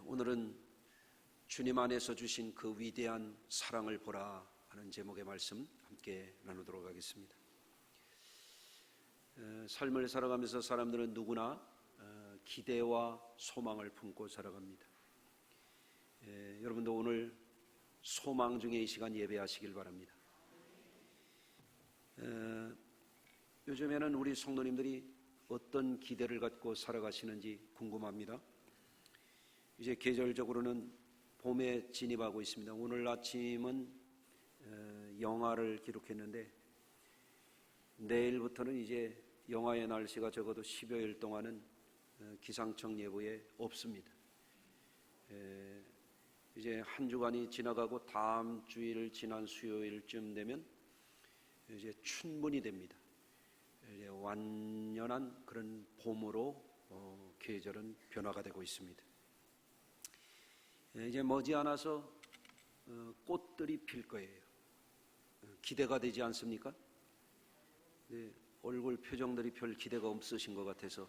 오늘은 주님 안에서 주신 그 위대한 사랑을 보라 하는 제목의 말씀 함께 나누도록 하겠습니다. 삶을 살아가면서 사람들은 누구나 기대와 소망을 품고 살아갑니다. 여러분도 오늘 소망 중에 이 시간 예배하시길 바랍니다. 요즘에는 우리 성도님들이 어떤 기대를 갖고 살아가시는지 궁금합니다. 이제 계절적으로는 봄에 진입하고 있습니다. 오늘 아침은 영하를 기록했는데 내일부터는 이제 영하의 날씨가 적어도 10여일 동안은 기상청 예보에 없습니다. 이제 한 주간이 지나가고 다음 주일 지난 수요일쯤 되면 이제 춘문이 됩니다. 이제 완연한 그런 봄으로 계절은 변화가 되고 있습니다. 이제 머지않아서 꽃들이 필 거예요. 기대가 되지 않습니까? 얼굴 표정들이 별 기대가 없으신 것 같아서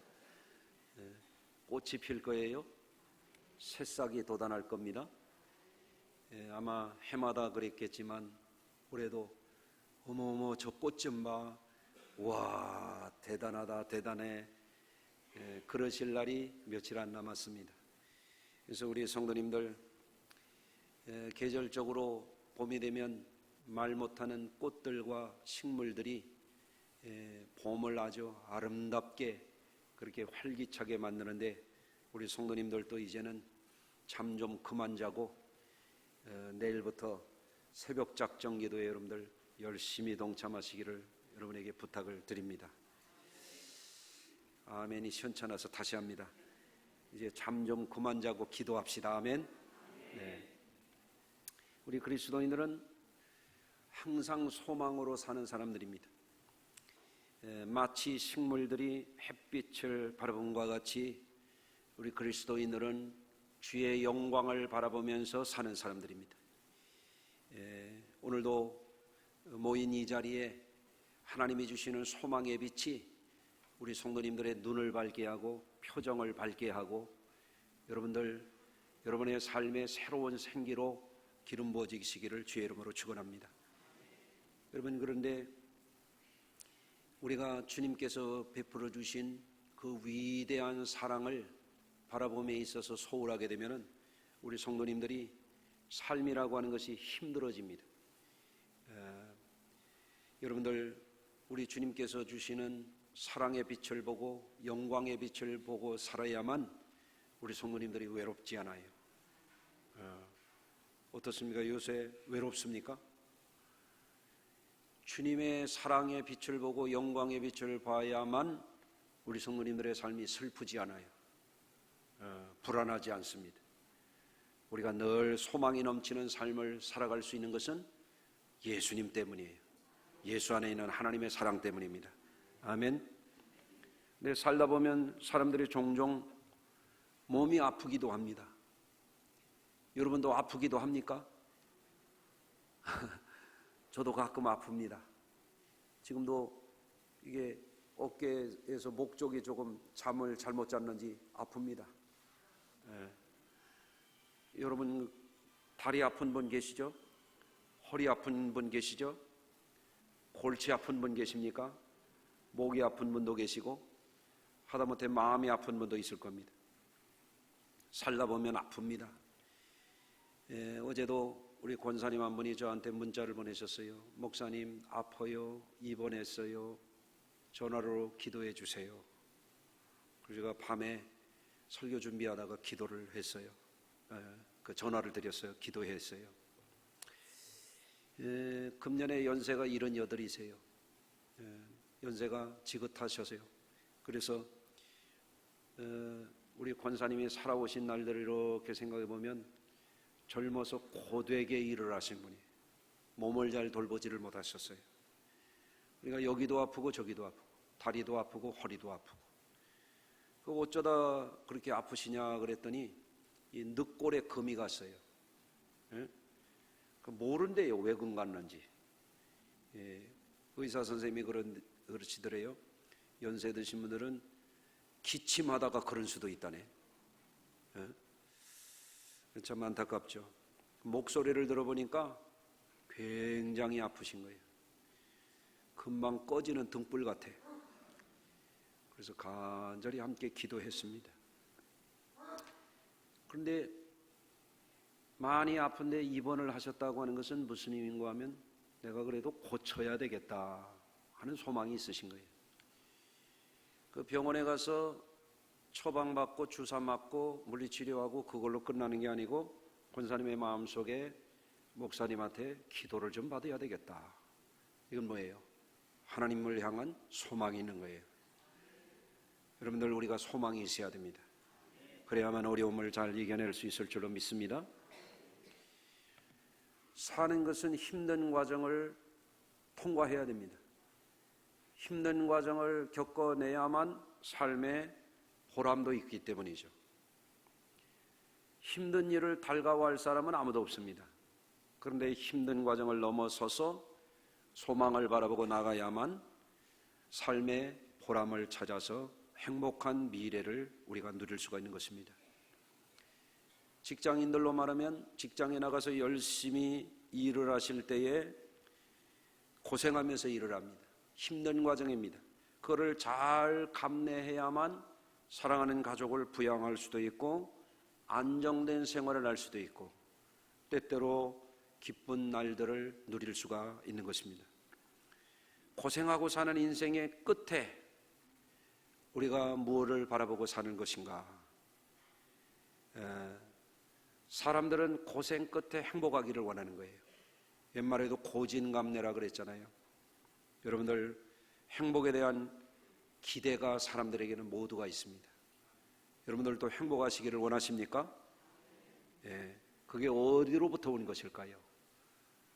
꽃이 필 거예요. 새싹이 돋아날 겁니다. 아마 해마다 그랬겠지만 올해도 어머어머 저 꽃 좀 봐. 와 대단하다 대단해. 그러실 날이 며칠 안 남았습니다. 그래서 우리 성도님들 계절적으로 봄이 되면 말 못하는 꽃들과 식물들이 봄을 아주 아름답게 그렇게 활기차게 만드는데 우리 성도님들도 이제는 잠 좀 그만 자고 내일부터 새벽 작정 기도에 여러분들 열심히 동참하시기를 여러분에게 부탁을 드립니다. 아멘이 시원찮아서 다시 합니다. 이제 잠 좀 그만 자고 기도합시다. 아멘. 네. 우리 그리스도인들은 항상 소망으로 사는 사람들입니다. 마치 식물들이 햇빛을 바라봄과 같이 우리 그리스도인들은 주의 영광을 바라보면서 사는 사람들입니다. 오늘도 모인 이 자리에 하나님이 주시는 소망의 빛이 우리 성도님들의 눈을 밝게 하고 표정을 밝게 하고 여러분의 삶의 새로운 생기로 기름 부어지시기를 주의 이름으로 축원합니다. 여러분, 그런데 우리가 주님께서 베풀어 주신 그 위대한 사랑을 바라봄에 있어서 소홀하게 되면은 우리 성도님들이 삶이라고 하는 것이 힘들어집니다. 여러분들, 우리 주님께서 주시는 사랑의 빛을 보고 영광의 빛을 보고 살아야만 우리 성도님들이 외롭지 않아요. 어떻습니까? 요새 외롭습니까? 주님의 사랑의 빛을 보고 영광의 빛을 봐야만 우리 성도님들의 삶이 슬프지 않아요. 불안하지 않습니다. 우리가 늘 소망이 넘치는 삶을 살아갈 수 있는 것은 예수님 때문이에요. 예수 안에 있는 하나님의 사랑 때문입니다. 아멘. 근데 살다 보면 사람들이 종종 몸이 아프기도 합니다. 여러분도 아프기도 합니까? 저도 가끔 아픕니다. 지금도 이게 어깨에서 목 쪽이 조금 잠을 잘못 잤는지 아픕니다. 여러분 다리 아픈 분 계시죠? 허리 아픈 분 계시죠? 골치 아픈 분 계십니까? 목이 아픈 분도 계시고 하다못해 마음이 아픈 분도 있을 겁니다. 살다 보면 아픕니다. 어제도 우리 권사님 한 분이 저한테 문자를 보내셨어요. 목사님 아파요, 입원했어요, 전화로 기도해 주세요. 그래서 제가 밤에 설교 준비하다가 기도를 했어요. 그 전화를 드렸어요. 기도했어요. 금년에 연세가 78이세요. 연세가 지긋하셔서요. 그래서 우리 권사님이 살아오신 날들을 이렇게 생각해 보면 젊어서 고되게 일을 하신 분이 몸을 잘 돌보지를 못하셨어요. 그러니까 여기도 아프고 저기도 아프고 다리도 아프고 허리도 아프고 그 어쩌다 그렇게 아프시냐 그랬더니 이 늑골에 금이 갔어요. 모른대요. 왜 금 갔는지. 의사 선생님이 그러시더래요. 연세 드신 분들은 기침하다가 그런 수도 있다네. 참 안타깝죠. 목소리를 들어보니까 굉장히 아프신 거예요. 금방 꺼지는 등불 같아. 그래서 간절히 함께 기도했습니다. 그런데 많이 아픈데 입원을 하셨다고 하는 것은 무슨 의미인가 하면 내가 그래도 고쳐야 되겠다 하는 소망이 있으신 거예요. 그 병원에 가서 처방받고 주사 맞고 물리치료하고 그걸로 끝나는 게 아니고 권사님의 마음속에 목사님한테 기도를 좀 받아야 되겠다. 이건 뭐예요? 하나님을 향한 소망이 있는 거예요. 여러분들, 우리가 소망이 있어야 됩니다. 그래야만 어려움을 잘 이겨낼 수 있을 줄로 믿습니다. 사는 것은 힘든 과정을 통과해야 됩니다. 힘든 과정을 겪어내야만 삶의 보람도 있기 때문이죠. 힘든 일을 달가워할 사람은 아무도 없습니다. 그런데 힘든 과정을 넘어서서 소망을 바라보고 나가야만 삶의 보람을 찾아서 행복한 미래를 우리가 누릴 수가 있는 것입니다. 직장인들로 말하면 직장에 나가서 열심히 일을 하실 때에 고생하면서 일을 합니다. 힘든 과정입니다. 그거를 잘 감내해야만 사랑하는 가족을 부양할 수도 있고 안정된 생활을 할 수도 있고 때때로 기쁜 날들을 누릴 수가 있는 것입니다. 고생하고 사는 인생의 끝에 우리가 무엇을 바라보고 사는 것인가? 사람들은 고생 끝에 행복하기를 원하는 거예요. 옛말에도 고진감래라 그랬잖아요. 여러분들, 행복에 대한 기대가 사람들에게는 모두가 있습니다. 여러분들도 행복하시기를 원하십니까? 그게 어디로부터 온 것일까요?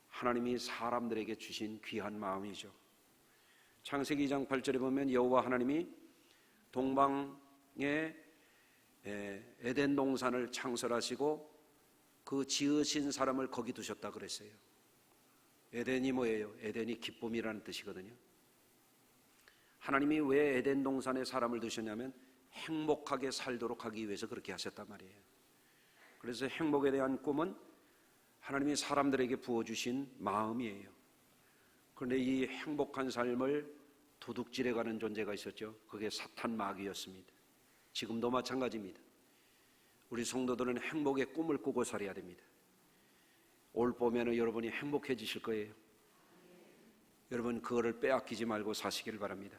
하나님이 사람들에게 주신 귀한 마음이죠. 창세기 2장 8절에 보면 여호와 하나님이 동방에 에덴 동산을 창설하시고 그 지으신 사람을 거기 두셨다 그랬어요. 에덴이 뭐예요? 에덴이 기쁨이라는 뜻이거든요. 하나님이 왜 에덴 동산에 사람을 두셨냐면 행복하게 살도록 하기 위해서 그렇게 하셨단 말이에요. 그래서 행복에 대한 꿈은 하나님이 사람들에게 부어주신 마음이에요. 그런데 이 행복한 삶을 도둑질해가는 존재가 있었죠. 그게 사탄 마귀였습니다. 지금도 마찬가지입니다. 우리 성도들은 행복의 꿈을 꾸고 살아야 됩니다. 올 봄에는 여러분이 행복해지실 거예요. 여러분, 그거를 빼앗기지 말고 사시길 바랍니다.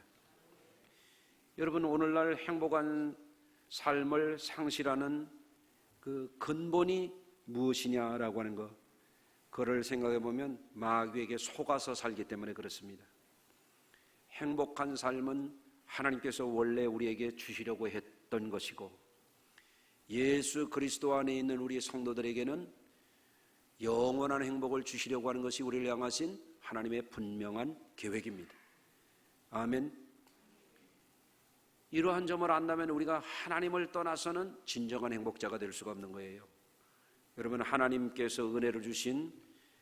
여러분, 오늘날 행복한 삶을 상실하는 그 근본이 무엇이냐라고 하는 거, 그거를 생각해 보면 마귀에게 속아서 살기 때문에 그렇습니다. 행복한 삶은 하나님께서 원래 우리에게 주시려고 했던 것이고 예수 그리스도 안에 있는 우리 성도들에게는 영원한 행복을 주시려고 하는 것이 우리를 향하신 하나님의 분명한 계획입니다. 아멘. 이러한 점을 안다면 우리가 하나님을 떠나서는 진정한 행복자가 될 수가 없는 거예요. 여러분, 하나님께서 은혜를 주신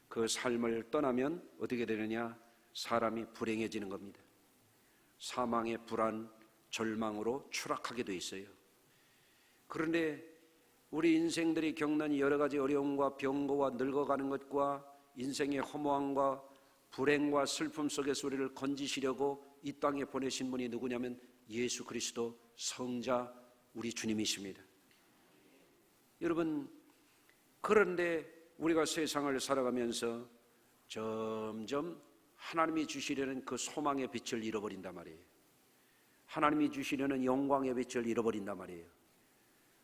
그 삶을 떠나면 어떻게 되느냐? 사람이 불행해지는 겁니다. 사망의 불안, 절망으로 추락하게 돼 있어요. 그런데 우리 인생들이 겪는 여러 가지 어려움과 병고와 늙어가는 것과 인생의 허무함과 불행과 슬픔 속에서 우리를 건지시려고 이 땅에 보내신 분이 누구냐면 예수 그리스도 성자 우리 주님이십니다. 여러분, 그런데 우리가 세상을 살아가면서 점점 하나님이 주시려는 그 소망의 빛을 잃어버린단 말이에요. 하나님이 주시려는 영광의 빛을 잃어버린단 말이에요.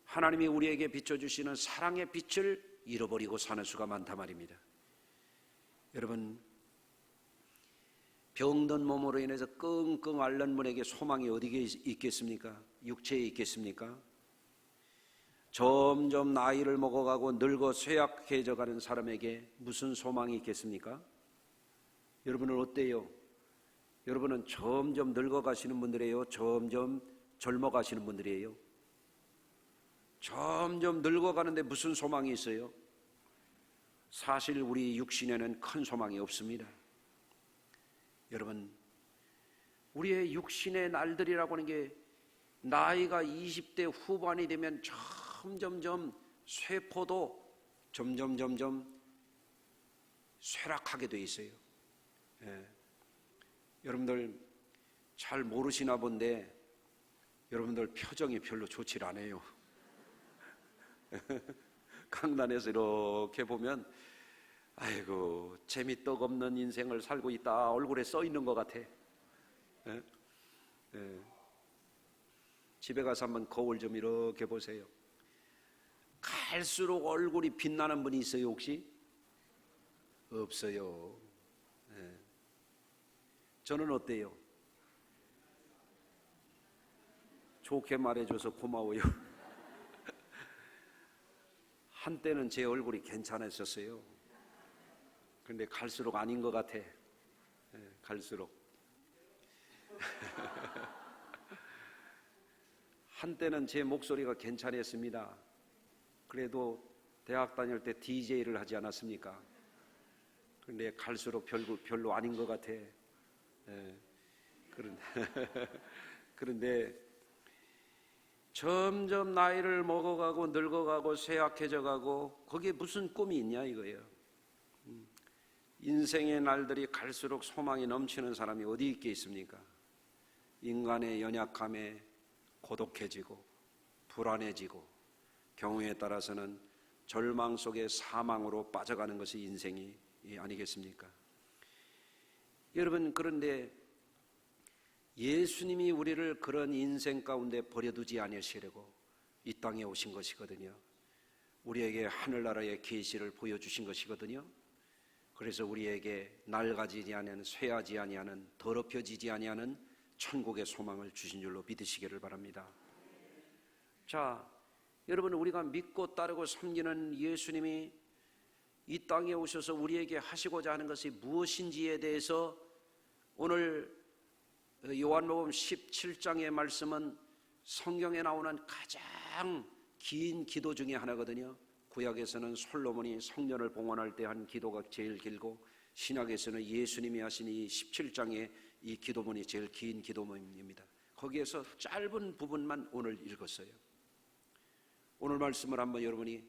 하나님이 우리에게 비춰주시는 사랑의 빛을 잃어버리고 사는 수가 많단 말입니다. 여러분, 병든 몸으로 인해서 끙끙 앓는 분에게 소망이 어디에 있겠습니까? 육체에 있겠습니까? 점점 나이를 먹어가고 늙어 쇠약해져가는 사람에게 무슨 소망이 있겠습니까? 여러분은 어때요? 여러분은 점점 늙어가시는 분들이에요? 점점 젊어가시는 분들이에요? 점점 늙어가는데 무슨 소망이 있어요? 사실 우리 육신에는 큰 소망이 없습니다. 여러분, 우리의 육신의 날들이라고 하는 게 나이가 20대 후반이 되면 점점점 쇠포도 점점 쇠락하게 돼 있어요. 예. 여러분들 잘 모르시나 본데 여러분들 표정이 별로 좋질 않아요. 강단에서 이렇게 보면 아이고 재미떡 없는 인생을 살고 있다 얼굴에 써 있는 것 같아. 예? 예. 집에 가서 한번 거울 좀 이렇게 보세요. 갈수록 얼굴이 빛나는 분이 있어요 혹시? 없어요. 예. 저는 어때요? 좋게 말해줘서 고마워요. 한때는 제 얼굴이 괜찮았었어요. 그런데 갈수록 아닌 것 같아. 예, 갈수록. 한때는 제 목소리가 괜찮았습니다. 그래도 대학 다닐 때 DJ를 하지 않았습니까? 그런데 갈수록 별로 아닌 것 같아. 예, 그런데 점점 나이를 먹어가고 늙어가고 쇠약해져가고 거기에 무슨 꿈이 있냐 이거예요. 인생의 날들이 갈수록 소망이 넘치는 사람이 어디 있게 있습니까? 인간의 연약함에 고독해지고 불안해지고 경우에 따라서는 절망 속에 사망으로 빠져가는 것이 인생이 아니겠습니까? 여러분 그런데 예수님이 우리를 그런 인생 가운데 버려두지 아니하시려고 이 땅에 오신 것이거든요. 우리에게 하늘나라의 계시를 보여주신 것이거든요. 그래서 우리에게 낡아지지 아니하는 쇠하지 아니하는 더럽혀지지 아니하는 천국의 소망을 주신 줄로 믿으시기를 바랍니다. 자, 여러분 우리가 믿고 따르고 섬기는 예수님이 이 땅에 오셔서 우리에게 하시고자 하는 것이 무엇인지에 대해서 오늘 요한복음 17장의 말씀은 성경에 나오는 가장 긴 기도 중에 하나거든요. 구약에서는 솔로몬이 성전을 봉헌할 때 한 기도가 제일 길고 신약에서는 예수님이 하신 이 17장의 이 기도문이 제일 긴 기도문입니다. 거기에서 짧은 부분만 오늘 읽었어요. 오늘 말씀을 한번 여러분이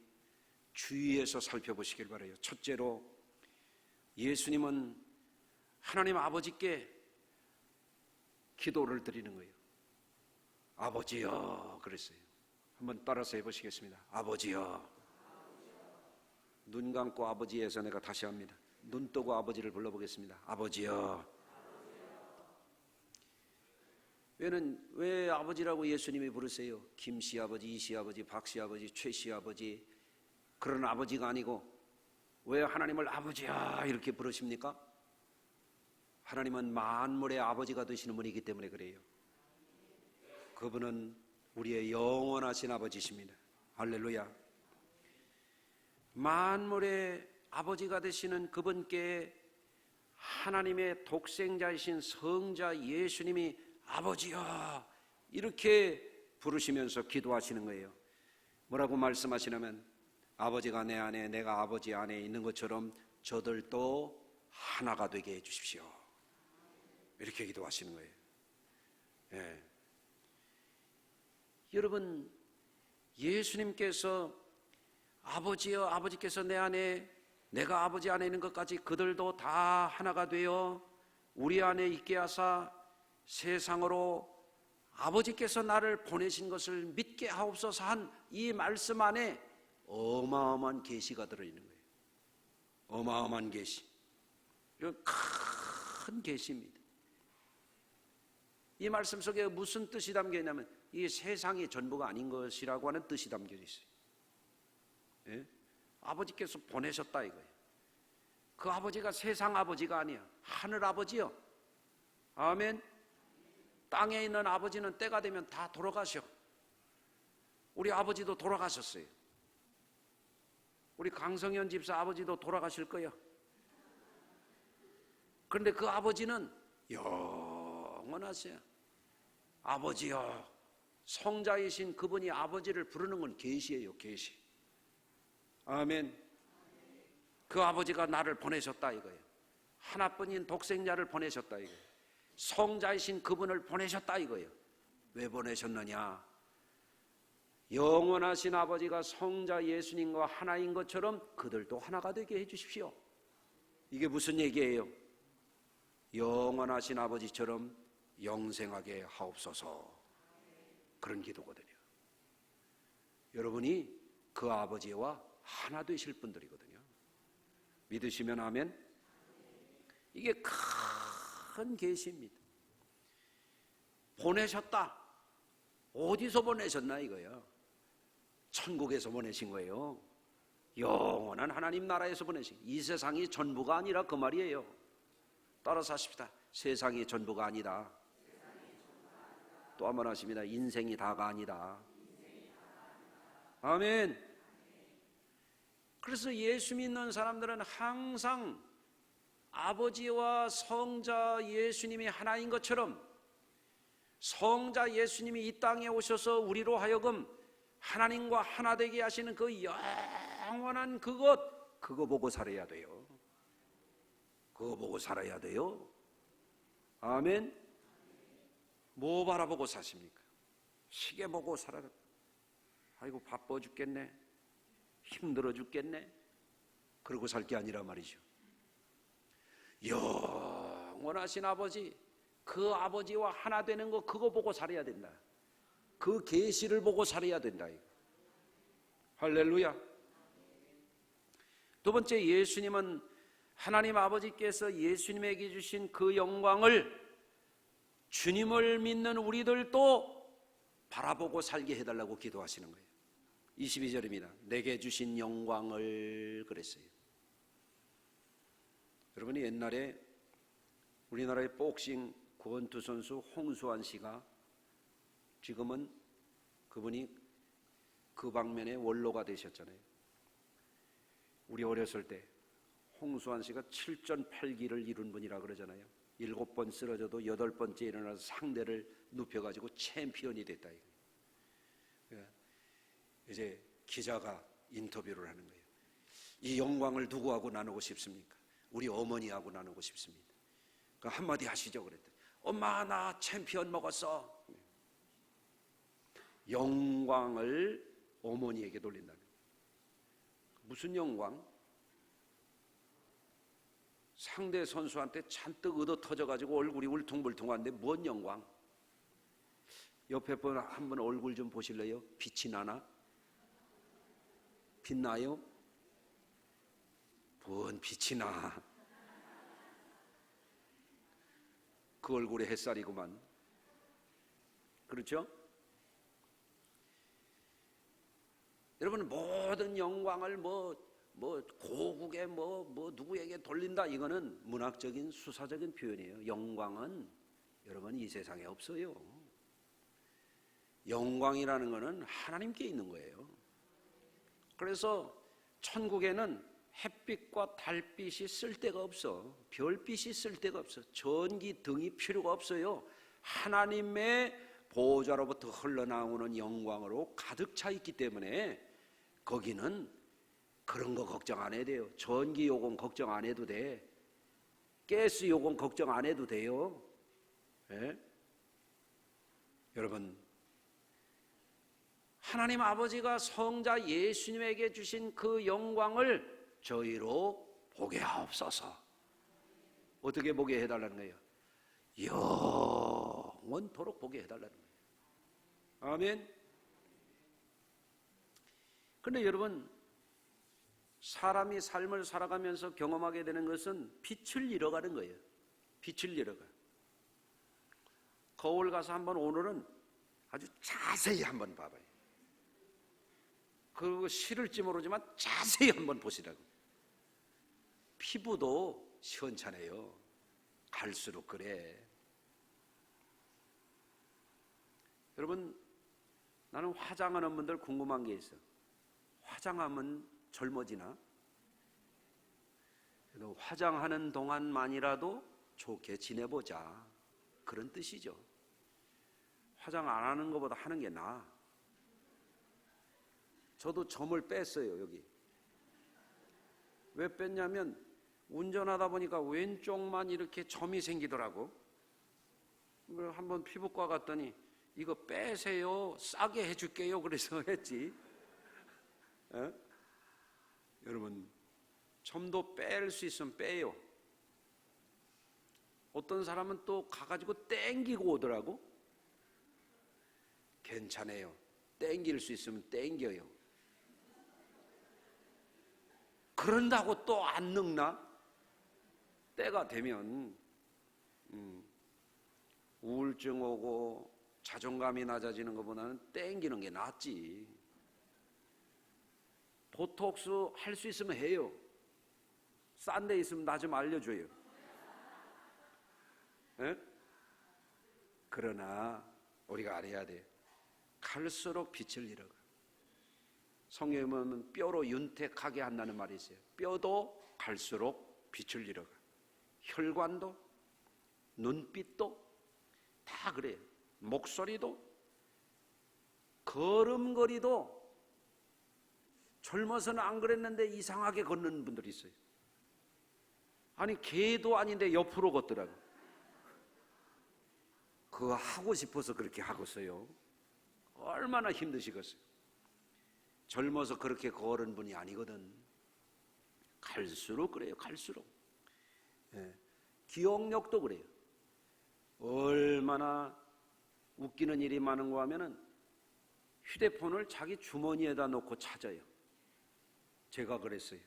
주의해서 살펴보시길 바라요. 첫째로 예수님은 하나님 아버지께 기도를 드리는 거예요. 아버지여 그랬어요. 한번 따라서 해보시겠습니다. 아버지여. 눈 감고 아버지에서 내가 다시 합니다. 눈 뜨고 아버지를 불러보겠습니다. 아버지여. 왜 아버지라고 예수님이 부르세요? 김씨 아버지, 이씨 아버지, 박씨 아버지, 최씨 아버지 그런 아버지가 아니고 왜 하나님을 아버지야 이렇게 부르십니까? 하나님은 만물의 아버지가 되시는 분이기 때문에 그래요. 그분은 우리의 영원하신 아버지십니다. 할렐루야. 만물의 아버지가 되시는 그분께 하나님의 독생자이신 성자 예수님이 아버지야 이렇게 부르시면서 기도하시는 거예요. 뭐라고 말씀하시냐면 아버지가 내 안에 내가 아버지 안에 있는 것처럼 저들도 하나가 되게 해주십시오. 이렇게 기도하시는 거예요. 예. 여러분 예수님께서 아버지여 아버지께서 내 안에 내가 아버지 안에 있는 것까지 그들도 다 하나가 되어 우리 안에 있게 하사 세상으로 아버지께서 나를 보내신 것을 믿게 하옵소서 한 이 말씀 안에 어마어마한 계시가 들어있는 거예요. 어마어마한 계시. 이건 큰 계시입니다. 이 말씀 속에 무슨 뜻이 담겨 있냐면 이 세상이 전부가 아닌 것이라고 하는 뜻이 담겨 있어요. 예? 아버지께서 보내셨다 이거예요. 그 아버지가 세상 아버지가 아니야. 하늘 아버지요. 아멘. 땅에 있는 아버지는 때가 되면 다 돌아가셔. 우리 아버지도 돌아가셨어요. 우리 강성현 집사 아버지도 돌아가실 거예요. 그런데 그 아버지는 영원하세요. 아버지요. 성자이신 그분이 아버지를 부르는 건 계시예요. 계시. 아멘. 그 아버지가 나를 보내셨다 이거예요. 하나뿐인 독생자를 보내셨다 이거예요. 성자이신 그분을 보내셨다 이거예요. 왜 보내셨느냐? 영원하신 아버지가 성자 예수님과 하나인 것처럼 그들도 하나가 되게 해주십시오. 이게 무슨 얘기예요? 영원하신 아버지처럼 영생하게 하옵소서. 그런 기도거든요. 여러분이 그 아버지와 하나 되실 분들이거든요. 믿으시면 아멘. 이게 큰 계시입니다. 보내셨다. 어디서 보내셨나 이거야? 천국에서 보내신 거예요. 영원한 하나님 나라에서 보내신. 이 세상이 전부가 아니라 그 말이에요. 따라서 하십시다. 세상이 전부가 아니다. 또 한 번 하십니다. 인생이 다가 아니다. 아멘. 그래서 예수 믿는 사람들은 항상 아버지와 성자 예수님이 하나인 것처럼 성자 예수님이 이 땅에 오셔서 우리로 하여금 하나님과 하나 되게 하시는 그 영원한 그거 보고 살아야 돼요. 그거 보고 살아야 돼요. 아멘. 뭐 바라보고 사십니까? 시계 보고 살아라. 아이고 바빠 죽겠네. 힘들어 죽겠네. 그러고 살 게 아니라 말이죠. 영원하신 아버지, 그 아버지와 하나 되는 거 그거 보고 살아야 된다. 그 계시를 보고 살아야 된다. 할렐루야. 두 번째, 예수님은 하나님 아버지께서 예수님에게 주신 그 영광을 주님을 믿는 우리들도 바라보고 살게 해달라고 기도하시는 거예요. 22절입니다. 내게 주신 영광을 그랬어요. 여러분이 옛날에 우리나라의 복싱 권투 선수 홍수환 씨가 지금은 그분이 그 방면의 원로가 되셨잖아요. 우리 어렸을 때 홍수환 씨가 7전 8기를 이룬 분이라 그러잖아요. 7번 쓰러져도 8번째 일어나서 상대를 눕혀가지고 챔피언이 됐다. 이제 기자가 인터뷰를 하는 거예요. 이 영광을 누구하고 나누고 싶습니까? 우리 어머니하고 나누고 싶습니다. 그러니까 한마디 하시죠 그랬더니 엄마 나 챔피언 먹었어. 영광을 어머니에게 돌린다는 거예요. 무슨 영광? 상대 선수한테 잔뜩 얻어 터져가지고 얼굴이 울퉁불퉁한데 뭔 영광? 옆에 분 한 번 얼굴 좀 보실래요? 빛이 나나? 빛나요? 뭔 빛이 나? 그 얼굴에 햇살이구만. 그렇죠? 여러분 모든 영광을 고국에 누구에게 돌린다 이거는 문학적인 수사적인 표현이에요. 영광은 여러분 이 세상에 없어요. 영광이라는 것은 하나님께 있는 거예요. 그래서 천국에는 햇빛과 달빛이 쓸 데가 없어. 별빛이 쓸 데가 없어. 전기 등이 필요가 없어요. 하나님의 보좌로부터 흘러나오는 영광으로 가득 차 있기 때문에 거기는 그런 거 걱정 안 해도 돼요. 전기 요금 걱정 안 해도 돼. 가스 요금 걱정 안 해도 돼요. 네? 여러분 하나님 아버지가 성자 예수님에게 주신 그 영광을 저희로 보게 하옵소서. 어떻게 보게 해달라는 거예요? 영원토록 보게 해달라는 거예요. 아멘. 그런데 여러분 사람이 삶을 살아가면서 경험하게 되는 것은 빛을 잃어가는 거예요. 빛을 잃어가. 거울 가서 한번 오늘은 아주 자세히 한번 봐봐요. 그리고 싫을지 모르지만 자세히 한번 보시라고. 피부도 시원찮아요. 갈수록 그래. 여러분 나는 화장하는 분들 궁금한 게 있어. 화장하면 젊어지나? 그래도 화장하는 동안만이라도 좋게 지내보자. 그런 뜻이죠. 화장 안 하는 것보다 하는 게 나아. 저도 점을 뺐어요. 여기. 왜 뺐냐면 운전하다 보니까 왼쪽만 이렇게 점이 생기더라고. 한번 피부과 갔더니 이거 빼세요. 싸게 해줄게요. 그래서 했지. 에? 여러분, 좀 더 뺄 수 있으면 빼요. 어떤 사람은 또 가가지고 땡기고 오더라고. 괜찮아요. 땡길 수 있으면 땡겨요. 그런다고 또 안 늙나? 때가 되면 우울증 오고 자존감이 낮아지는 것보다는 땡기는 게 낫지. 보톡스 할 수 있으면 해요. 싼 데 있으면 나 좀 알려줘요. 에? 그러나 우리가 알아야 돼. 갈수록 빛을 잃어가. 성경에 보면 뼈로 윤택하게 한다는 말이 있어요. 뼈도 갈수록 빛을 잃어가. 혈관도, 눈빛도 다 그래요. 목소리도, 걸음걸이도 젊어서는 안 그랬는데 이상하게 걷는 분들이 있어요. 아니 개도 아닌데 옆으로 걷더라고. 그거 하고 싶어서 그렇게 하겠어요. 얼마나 힘드시겠어요. 젊어서 그렇게 걸은 분이 아니거든. 갈수록 그래요. 갈수록. 예. 기억력도 그래요. 얼마나 웃기는 일이 많은가 하면은 휴대폰을 자기 주머니에다 놓고 찾아요. 제가 그랬어요.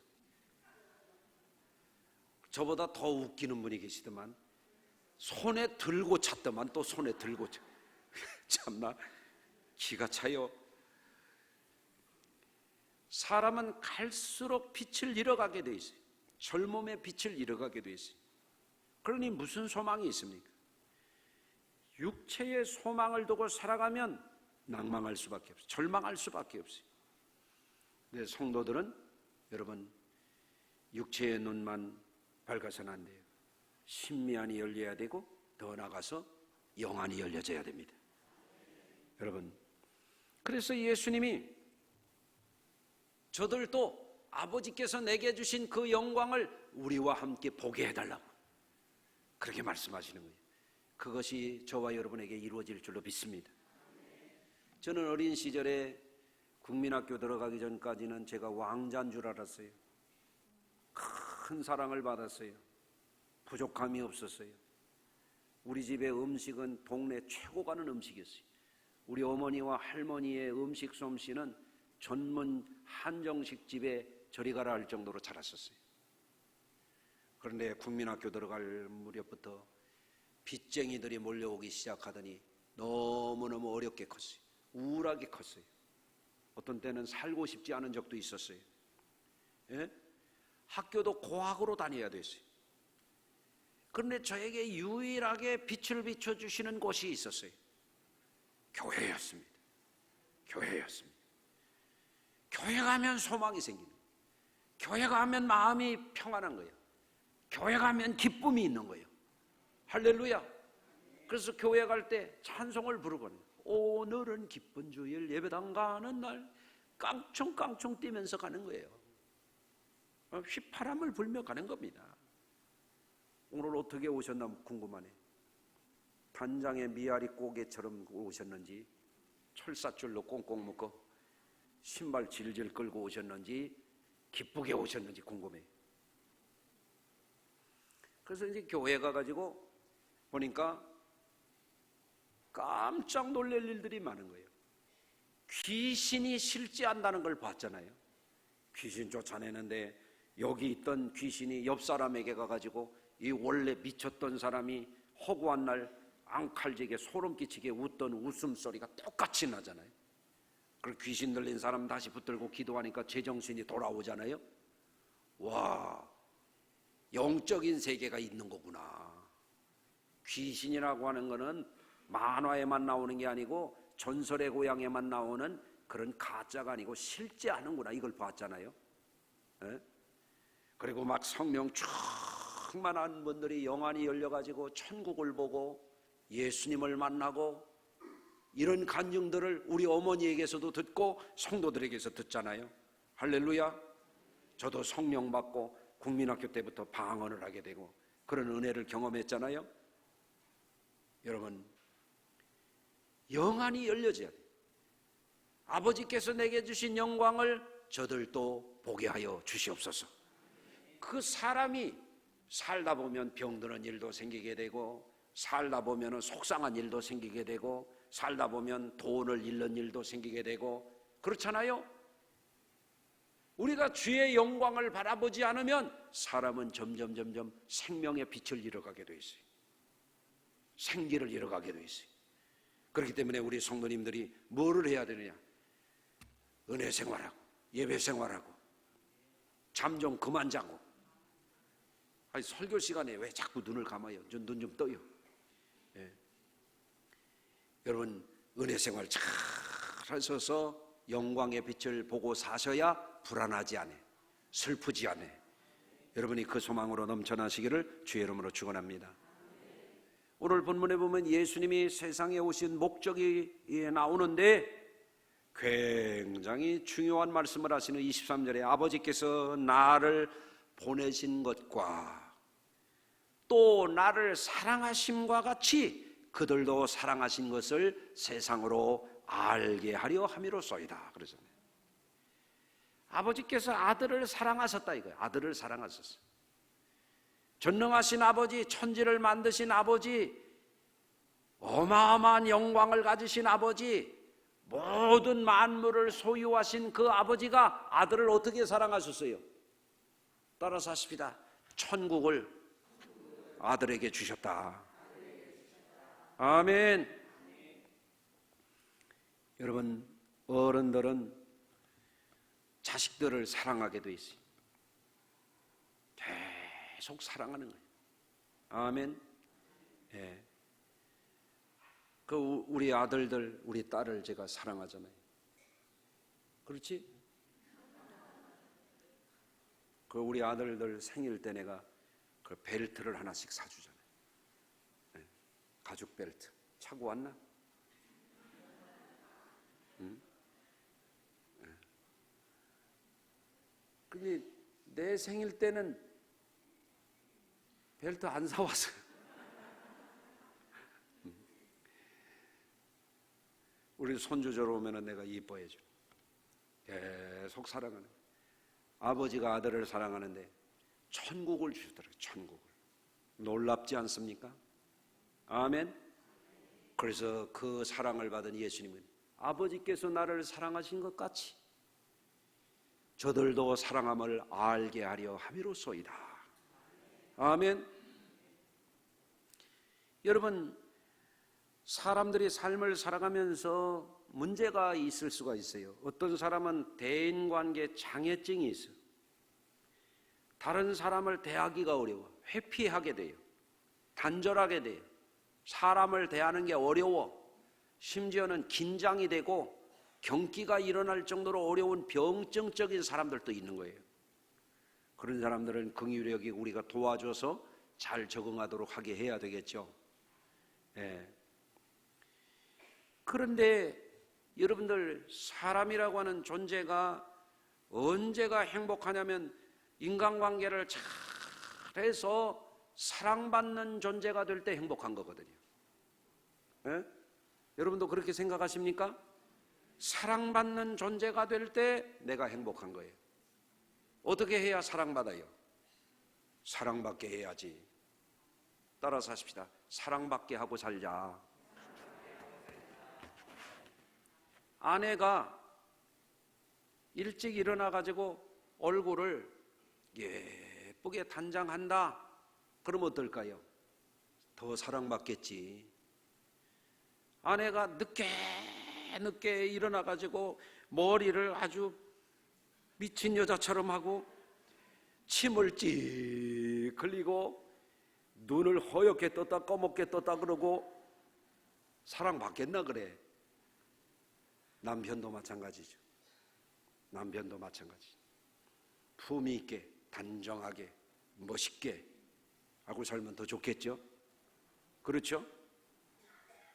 저보다 더 웃기는 분이 계시더만 손에 들고 찾더만 또 손에 들고 참나 기가 차요. 사람은 갈수록 빛을 잃어가게 돼 있어요. 젊음의 빛을 잃어가게 돼 있어요. 그러니 무슨 소망이 있습니까? 육체의 소망을 두고 살아가면 낭망할 수밖에 없어요. 절망할 수밖에 없어요. 근데 성도들은 여러분 육체의 눈만 밝아서는 안 돼요. 심미안이 열려야 되고 더 나아가서 영안이 열려져야 됩니다. 여러분, 그래서 예수님이 저들도 아버지께서 내게 주신 그 영광을 우리와 함께 보게 해달라고 그렇게 말씀하시는 거예요. 그것이 저와 여러분에게 이루어질 줄로 믿습니다. 저는 어린 시절에 국민학교 들어가기 전까지는 제가 왕자인 줄 알았어요. 큰 사랑을 받았어요. 부족함이 없었어요. 우리 집의 음식은 동네 최고 가는 음식이었어요. 우리 어머니와 할머니의 음식 솜씨는 전문 한정식 집에 저리 가라 할 정도로 자랐었어요. 그런데 국민학교 들어갈 무렵부터 빚쟁이들이 몰려오기 시작하더니 너무너무 어렵게 컸어요. 우울하게 컸어요. 어떤 때는 살고 싶지 않은 적도 있었어요. 예? 학교도 고학으로 다녀야 됐어요. 그런데 저에게 유일하게 빛을 비춰주시는 곳이 있었어요. 교회였습니다. 교회였습니다. 교회 가면 소망이 생기는 거예요. 교회 가면 마음이 평안한 거예요. 교회 가면 기쁨이 있는 거예요. 할렐루야. 그래서 교회 갈 때 찬송을 부르거든요. 오늘은 기쁜 주일 예배당 가는 날 깡총깡총 뛰면서 가는 거예요. 휘파람을 불며 가는 겁니다. 오늘 어떻게 오셨나 궁금하네. 단장의 미아리 꼬개처럼 오셨는지 철사줄로 꽁꽁 묶어 신발 질질 끌고 오셨는지 기쁘게 오셨는지 궁금해요. 그래서 이제 교회 가가지고 보니까 깜짝 놀랄 일들이 많은 거예요. 귀신이 실제한다는 걸 봤잖아요. 귀신 쫓아내는데 여기 있던 귀신이 옆 사람에게 가가지고 이 원래 미쳤던 사람이 허구한 날 앙칼지게 소름 끼치게 웃던 웃음소리가 똑같이 나잖아요. 그리고 귀신 들린 사람 다시 붙들고 기도하니까 제정신이 돌아오잖아요. 와, 영적인 세계가 있는 거구나. 귀신이라고 하는 거는 만화에만 나오는 게 아니고 전설의 고향에만 나오는 그런 가짜가 아니고 실제 하는구나. 이걸 봤잖아요. 에? 그리고 막 성령 충만한 분들이 영안이 열려가지고 천국을 보고 예수님을 만나고 이런 간증들을 우리 어머니에게서도 듣고 성도들에게서 듣잖아요. 할렐루야. 저도 성령 받고 국민학교 때부터 방언을 하게 되고 그런 은혜를 경험했잖아요. 여러분, 영안이 열려져야 돼. 아버지께서 내게 주신 영광을 저들도 보게 하여 주시옵소서. 그 사람이 살다 보면 병드는 일도 생기게 되고, 살다 보면 속상한 일도 생기게 되고, 살다 보면 돈을 잃는 일도 생기게 되고, 그렇잖아요. 우리가 주의 영광을 바라보지 않으면 사람은 점점 생명의 빛을 잃어가게 돼 있어요. 생기를 잃어가게 돼 있어요. 그렇기 때문에 우리 성도님들이 뭐를 해야 되느냐? 은혜 생활하고, 예배 생활하고, 잠 좀 그만 자고. 아니, 설교 시간에 왜 자꾸 눈을 감아요? 눈 좀 떠요. 예. 여러분, 은혜 생활 잘 하셔서 영광의 빛을 보고 사셔야 불안하지 않아요. 슬프지 않아요. 여러분이 그 소망으로 넘쳐나시기를 주의 이름으로 축원합니다. 오늘 본문에 보면 예수님이 세상에 오신 목적이 나오는데 굉장히 중요한 말씀을 하시는 23절에 아버지께서 나를 보내신 것과 또 나를 사랑하심과 같이 그들도 사랑하신 것을 세상으로 알게 하려 함이로소이다. 그러잖아요. 아버지께서 아들을 사랑하셨다 이거예요. 아들을 사랑하셨어요. 전능하신 아버지, 천지를 만드신 아버지, 어마어마한 영광을 가지신 아버지, 모든 만물을 소유하신 그 아버지가 아들을 어떻게 사랑하셨어요? 따라서 하십시다. 천국을 아들에게 주셨다. 아멘. 여러분, 어른들은 자식들을 사랑하게 돼 있어요. 계속 사랑하는 거예요. 아멘. 예. 그 우리 아들들, 우리 딸을 제가 사랑하잖아요. 그렇지? 그 우리 아들들 생일 때 내가 그 벨트를 하나씩 사주잖아요. 예. 가죽 벨트. 차고 왔나? 응? 예. 근데 내 생일 때는 벨트 안 사왔어요. 우리 손주저로 오면 내가 이뻐해줘. 계속 사랑하는. 아버지가 아들을 사랑하는데 천국을 주셨더라고요. 천국을. 놀랍지 않습니까? 아멘. 그래서 그 사랑을 받은 예수님은 아버지께서 나를 사랑하신 것 같이 저들도 사랑함을 알게 하려 함이로소이다. 아멘. 여러분, 사람들이 삶을 살아가면서 문제가 있을 수가 있어요. 어떤 사람은 대인관계 장애증이 있어요. 다른 사람을 대하기가 어려워. 회피하게 돼요. 단절하게 돼요. 사람을 대하는 게 어려워. 심지어는 긴장이 되고 경기가 일어날 정도로 어려운 병증적인 사람들도 있는 거예요. 그런 사람들은 긍휼히 여기고 우리가 도와줘서 잘 적응하도록 하게 해야 되겠죠. 예. 그런데 여러분들, 사람이라고 하는 존재가 언제가 행복하냐면 인간관계를 잘해서 사랑받는 존재가 될 때 행복한 거거든요. 예? 여러분도 그렇게 생각하십니까? 사랑받는 존재가 될 때 내가 행복한 거예요. 어떻게 해야 사랑받아요? 사랑받게 해야지. 따라서 하십시다. 사랑받게 하고 살자. 아내가 일찍 일어나가지고 얼굴을 예쁘게 단장한다. 그럼 어떨까요? 더 사랑받겠지. 아내가 늦게 일어나가지고 머리를 아주 미친 여자처럼 하고 침을 찌 흘리고 눈을 허옇게 떴다 꺼멓게 떴다 그러고 사랑받겠나 그래? 남편도 마찬가지죠. 남편도 마찬가지죠. 품위 있게 단정하게 멋있게 하고 살면 더 좋겠죠? 그렇죠?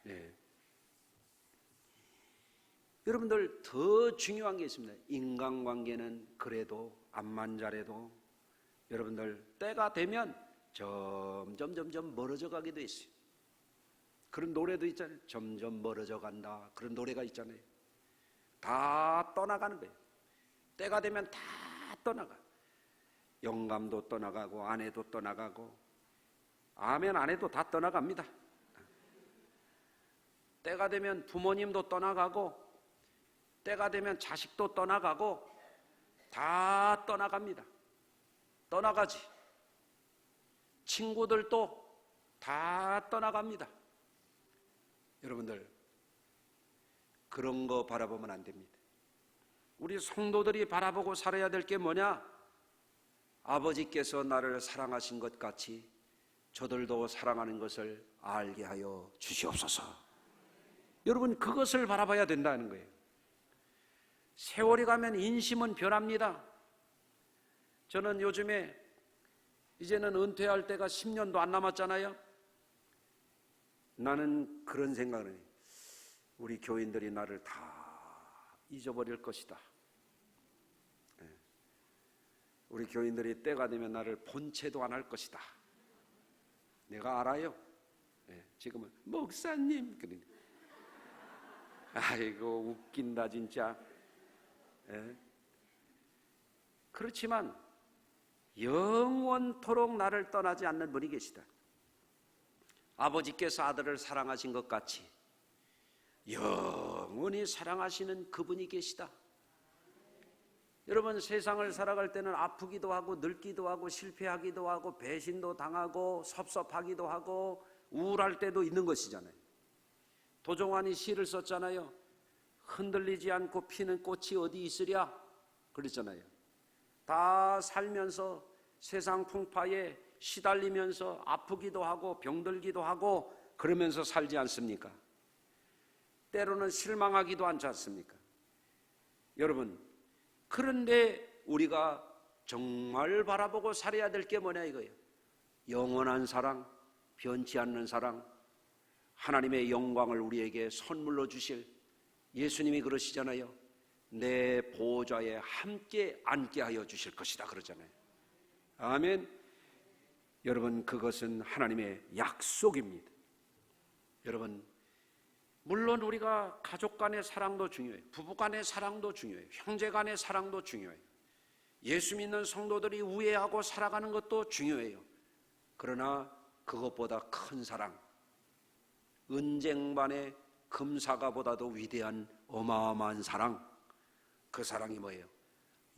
네. 여러분들, 더 중요한 게 있습니다. 인간관계는 그래도 암만 잘해도 여러분들 때가 되면 점점 멀어져 가게 돼 있어요. 그런 노래도 있잖아요. 점점 멀어져 간다. 그런 노래가 있잖아요. 다 떠나가는 거예요. 때가 되면 다 떠나가. 영감도 떠나가고 아내도 떠나가고, 아멘, 아내도 다 떠나갑니다. 때가 되면 부모님도 떠나가고, 때가 되면 자식도 떠나가고, 다 떠나갑니다. 떠나가지. 친구들도 다 떠나갑니다. 여러분들, 그런 거 바라보면 안 됩니다. 우리 성도들이 바라보고 살아야 될 게 뭐냐? 아버지께서 나를 사랑하신 것 같이 저들도 사랑하는 것을 알게 하여 주시옵소서. 여러분, 그것을 바라봐야 된다는 거예요. 세월이 가면 인심은 변합니다. 저는 요즘에 이제는 은퇴할 때가 10년도 안 남았잖아요. 나는 그런 생각을 해요. 우리 교인들이 나를 다 잊어버릴 것이다. 우리 교인들이 때가 되면 나를 본체도 안 할 것이다. 내가 알아요. 지금은 목사님, 그러니 아이고 웃긴다 진짜. 그렇지만 영원토록 나를 떠나지 않는 분이 계시다. 아버지께서 아들을 사랑하신 것 같이 영원히 사랑하시는 그분이 계시다. 여러분, 세상을 살아갈 때는 아프기도 하고 늙기도 하고 실패하기도 하고 배신도 당하고 섭섭하기도 하고 우울할 때도 있는 것이잖아요. 도종환이 시를 썼잖아요. 흔들리지 않고 피는 꽃이 어디 있으랴 그랬잖아요. 다 살면서 세상 풍파에 시달리면서 아프기도 하고 병들기도 하고 그러면서 살지 않습니까? 때로는 실망하기도 하지 않습니까? 여러분, 그런데 우리가 정말 바라보고 살아야 될 게 뭐냐 이거예요. 영원한 사랑, 변치 않는 사랑, 하나님의 영광을 우리에게 선물로 주실, 예수님이 그러시잖아요. 내 보좌에 함께 앉게 하여 주실 것이다 그러잖아요. 아멘. 여러분, 그것은 하나님의 약속입니다. 여러분, 물론 우리가 가족 간의 사랑도 중요해요. 부부 간의 사랑도 중요해요. 형제 간의 사랑도 중요해요. 예수 믿는 성도들이 우애하고 살아가는 것도 중요해요. 그러나 그것보다 큰 사랑, 은쟁반의 금사가보다도 위대한 어마어마한 사랑, 그 사랑이 뭐예요?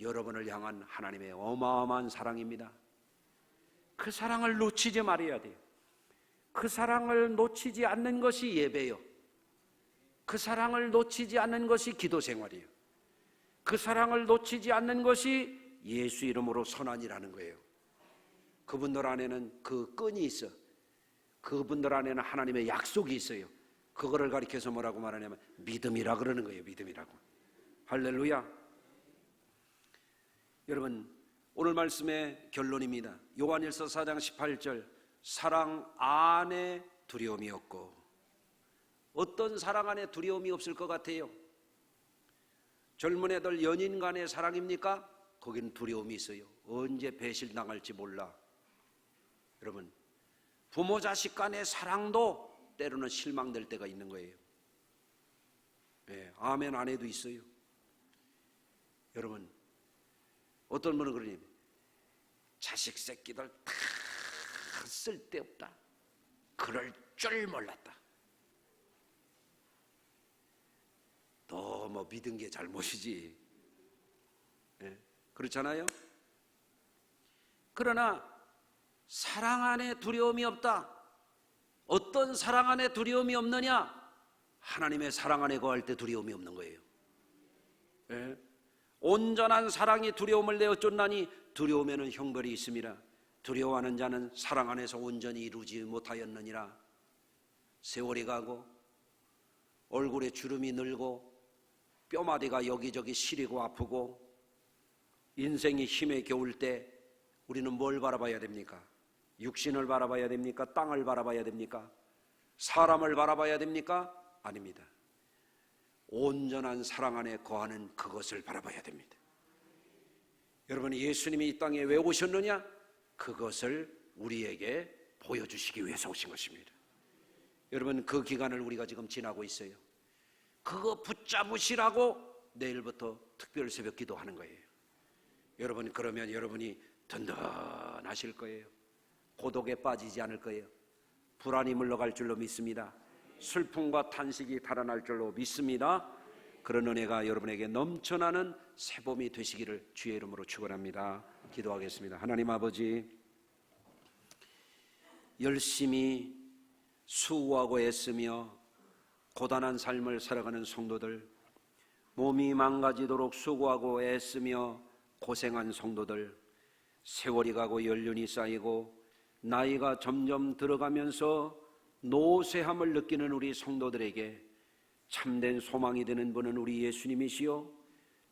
여러분을 향한 하나님의 어마어마한 사랑입니다. 그 사랑을 놓치지 말아야 돼요. 그 사랑을 놓치지 않는 것이 예배요. 그 사랑을 놓치지 않는 것이 기도 생활이에요. 그 사랑을 놓치지 않는 것이 예수 이름으로 선언이라는 거예요. 그분들 안에는 그 끈이 있어. 그분들 안에는 하나님의 약속이 있어요. 그거를 가리켜서 뭐라고 말하냐면 믿음이라 그러는 거예요. 믿음이라고. 할렐루야. 여러분, 오늘 말씀의 결론입니다. 요한일서 4장 18절, 사랑 안에 두려움이 없고. 어떤 사랑 안에 두려움이 없을 것 같아요? 젊은 애들 연인 간의 사랑입니까? 거기는 두려움이 있어요. 언제 배신당할지 몰라. 여러분, 부모 자식 간의 사랑도 때로는 실망될 때가 있는 거예요. 아멘 안 해도 있어요. 여러분, 어떤 분은 그러니 자식 새끼들 다 쓸데없다. 그럴 줄 몰랐다. 너 뭐 믿은 게 잘못이지. 그렇잖아요. 그러나 사랑 안에 두려움이 없다. 어떤 사랑 안에 두려움이 없느냐? 하나님의 사랑 안에 거할 때 두려움이 없는 거예요. 온전한 사랑이 두려움을 내어 쫓나니 두려움에는 형벌이 있음이라. 두려워하는 자는 사랑 안에서 온전히 이루지 못하였느니라. 세월이 가고 얼굴에 주름이 늘고 뼈마디가 여기저기 시리고 아프고 인생이 힘에 겨울 때 우리는 뭘 바라봐야 됩니까? 육신을 바라봐야 됩니까? 땅을 바라봐야 됩니까? 사람을 바라봐야 됩니까? 아닙니다. 온전한 사랑 안에 거하는 그것을 바라봐야 됩니다. 여러분이 예수님이 이 땅에 왜 오셨느냐? 그것을 우리에게 보여주시기 위해서 오신 것입니다. 여러분, 그 기간을 우리가 지금 지나고 있어요. 그거 붙잡으시라고 내일부터 특별 새벽 기도하는 거예요. 여러분, 그러면 여러분이 든든하실 거예요. 고독에 빠지지 않을 거예요. 불안이 물러갈 줄로 믿습니다. 슬픔과 탄식이 달아날 줄로 믿습니다. 그런 은혜가 여러분에게 넘쳐나는 새봄이 되시기를 주의 이름으로 축원합니다. 기도하겠습니다. 하나님 아버지, 열심히 수고하고 애쓰며 고단한 삶을 살아가는 성도들, 몸이 망가지도록 수고하고 애쓰며 고생한 성도들, 세월이 가고 연륜이 쌓이고 나이가 점점 들어가면서 노쇠함을 느끼는 우리 성도들에게 참된 소망이 되는 분은 우리 예수님이시요,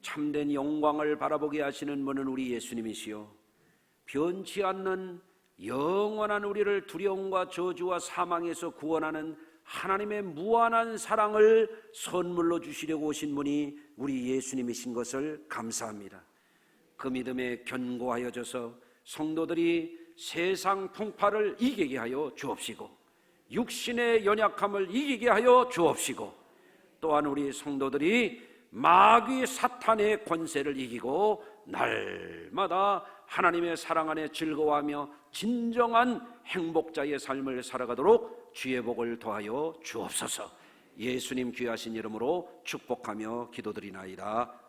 참된 영광을 바라보게 하시는 분은 우리 예수님이시요, 변치 않는 영원한 우리를 두려움과 저주와 사망에서 구원하는 하나님의 무한한 사랑을 선물로 주시려고 오신 분이 우리 예수님이신 것을 감사합니다. 그 믿음에 견고하여져서 성도들이 세상 풍파를 이기게 하여 주옵시고, 육신의 연약함을 이기게 하여 주옵시고, 또한 우리 성도들이 마귀 사탄의 권세를 이기고 날마다 하나님의 사랑 안에 즐거워하며 진정한 행복자의 삶을 살아가도록 주의 복을 더하여 주옵소서. 예수님 귀하신 이름으로 축복하며 기도드리나이다.